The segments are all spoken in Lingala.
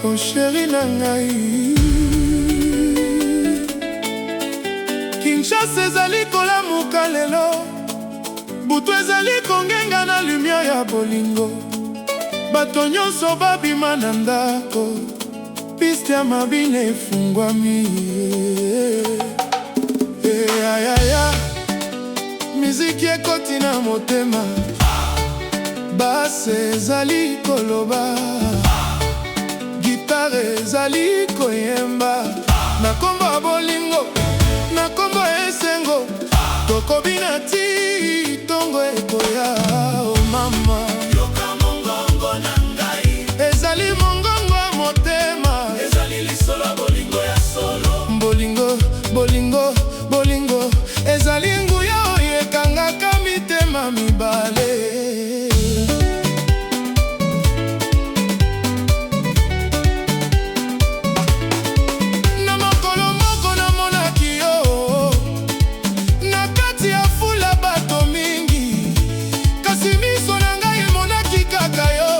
oh chéri na ngai. Kinshasa ezali kolamuka lelo, butu ezali kongenga na lumière ya bolingo. Bato nyonso babima na ndako, piste ya mabine efungwami. Ayaya, miziki ekoti na motema, basse ezali koloba, gitare ezali koyemba. Na kombo ya bolingo, na kombo ya esengo, tokobina ti tongo ekoya. Oh mama, yoka mongongo na ngai, ezali mongongo ya motema, ezali lisolo ya bolingo ya solo. Bolingo, bolingo, bolingo, ezali nguya oyo ekangaka mitema mibale. Na mokolo moko namonaki yo na kati ya fula bato mingi, kasi miso na ngai emonaki kaka yo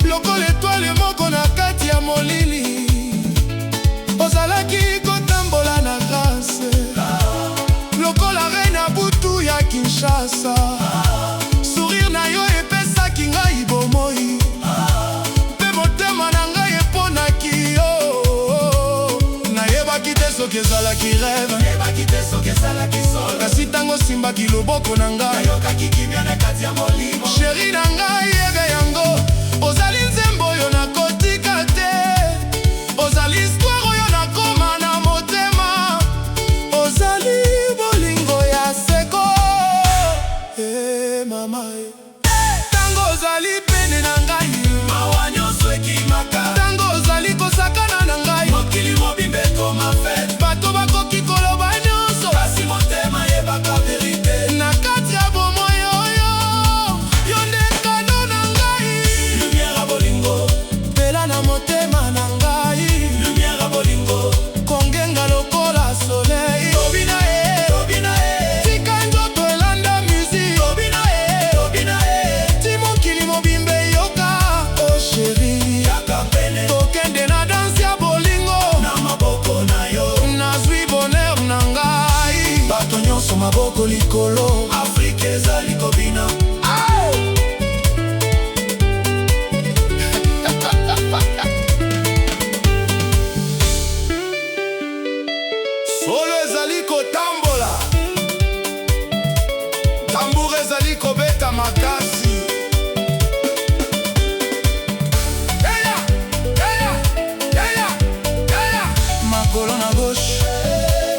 lokola etwale moko na kati ya molili. Ozalaki kotambola na grâce lokola reine na butu ya Kinshasa. Sourire na yo epesaki ngai bomoi, mpe motema na ngai eponaki yo. Nayebaki te soki ezalaki rêve, Nayebaki te soki ezalaki solo, kasi ntango simbaki loboko na ngai, nayokaki kimia na kati ya molimo. sheri na ngai yebe yango, ozali nzembo oyo nakotika te, ozali histoire oyo nakoma na motema, ozali bolingo ya seko. Mama, tango ozali pene na ngai, Mawa nyonso ekimaka, tango ozali kosakana na ngai, mokili mobimba ekoma fete, bato bakoki koloba nyonso, kasi motema yebaka verite. na kati ya bomoi oyo, yo nde kado na ngai. Lumière ya bolingo, Pela na motema na ngai, lumière ya bolingo, kongenga lokola soleil. tobina e, tobina e, Tika nzoto elanda musique, tobina e, tobina e, ti mokili mobimba eyoka. Oh chéri, yaka pene, tokende na danse ya bolingo, na maboko na yo, nazwi bonheur na ngai. bato nyonso maboko likolo, Afrika ezali kobina. Solo ezali kotambola, tambour ezali kobeta makasi. Eya, eya, eya, eya. Makolo na gauche,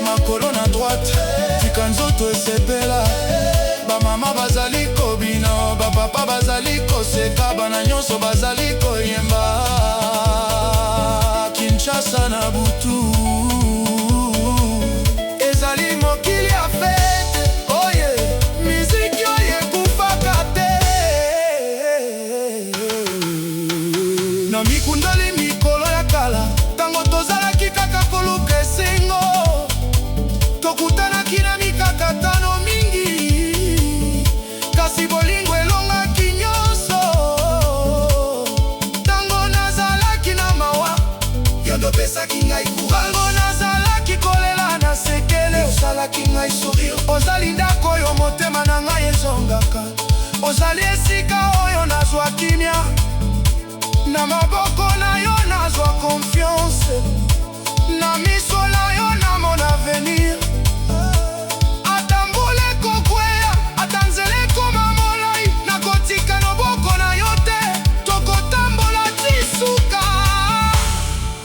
makolo na droite, tika nzoto esepela. Bamama bazali kobina, bapapa bazali koseka, bana nyonso bazali koyemba. Kinshasa na butu, ezali mokili ya fete, oye, miziki oyo ekufaka te. Na mikundoli mikolo ya kala, tango tozalaki kaka koluka esengo, tokutanaki na mikakatano mingi, kasi bolingo elongaki nyonso. Tango nazalaki na mawa, Yo ndopesaki ngai courage, tango nazalaki kolela na sekele, osalaki ngai sourire. Ozali ndako oyo motema na ngai ezongaka, ozali esika oyo nazwa kimia, na maboko na yo nazwa confiance, na miso na yo namona avenir. Ata mbula ekokwea, ata nzela ekoma molai, nakotika loboko na yo te, tokotambola ti suka.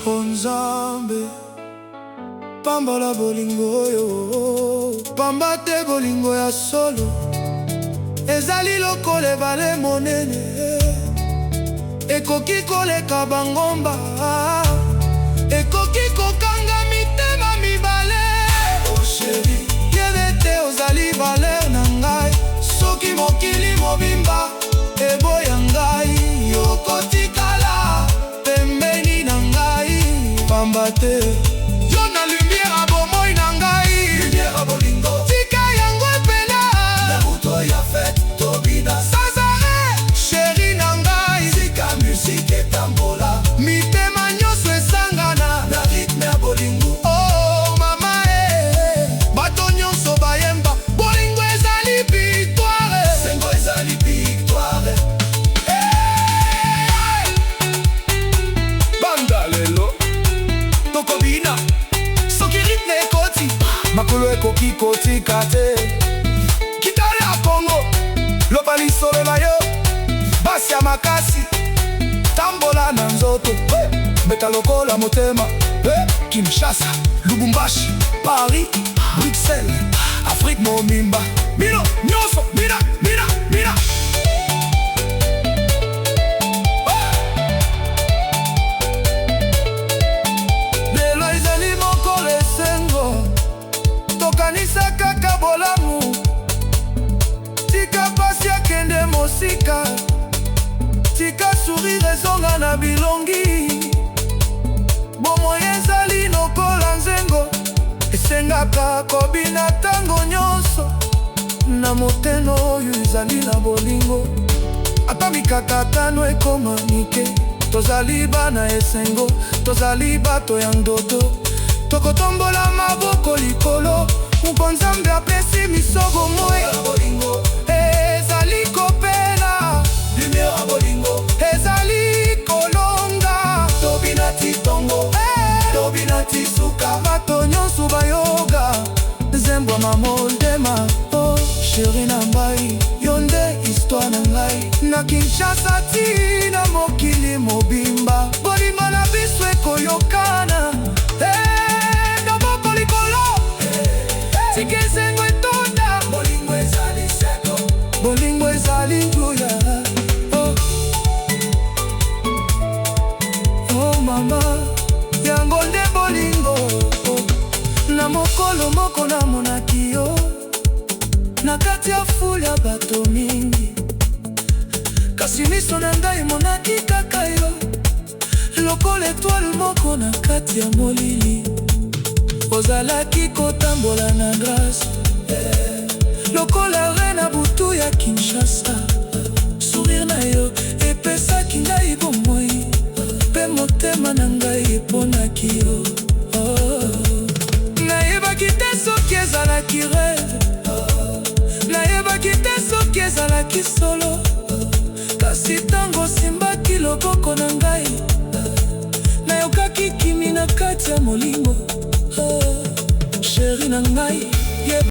Oh Nzambe, pambola bolingo oyo, pamba te bolingo ya solo, ezali lokola ebale monene, ekoki koleka bangomba, ekoki kokanga mitema mibale. oh chéri, Yebe te ozali valeur na ngai, soki mokili mobimba eboya ngai, yokotikala pembeni na ngai, pamba te yo na lumière ya bomoi na ngai. lumière ya bolingo, Tika yango epela, na buto ya fete, tobina. sans arrêt, chéri na ngai. Sika musique etambola, Mitema beta lokola motema. Kinshasa, Lubumbashi, Paris, Bruxelles, Afrique momimba. Bino nyonso mina lelo ezali mokolo esengo, tokanisa kaka bolamu. Tika pasi akende mosika, tika sourire ezonga na bilongi. Bomoi ezali lokola nzengo, esengaka kobina tango nyonso. Na moteno oyo ezali na bolingo, ata mikakatano ekoma mike. Tozali bana esengo, tozali bato ya ndoto. Tokotombola maboko likolo, Nzambe apesi misogo moya. Ezali kopela lumière ya bolingo, ezali kolonga. Tobina titongo, tobina tisuka, bato nyonso bayoga. Nzembo mamondema, oh chéri na mbai, yo nde histoire na ngai. Na Kinshasa ti na mokili mobimba, bolingo na biso ekoyokana. Loboko likolo, tika esengo etonda. Bolingo ezali seko, bolingo ezali nguya. Oh mama, yango nde bolingo. Na mokolo moko namonaki yo, na kati ya fule ya bato mingi. Kasi miso na ngai emonaki kaka yo, lokola etoile moko na kati ya molili. Ozalaki kotambola na grâce, lokola reine na butu ya Kinshasa. Sourire na yo epesaki ngai bomoi, mpe motema na ngai eponaki yo. Nayebaki te soki ezalaki rêve, nayebaki te soki ezalaki solo. Kasi tango simbaki loboko na ngai, nayokaki kimi na kati ya molimo. Chéri na ngai,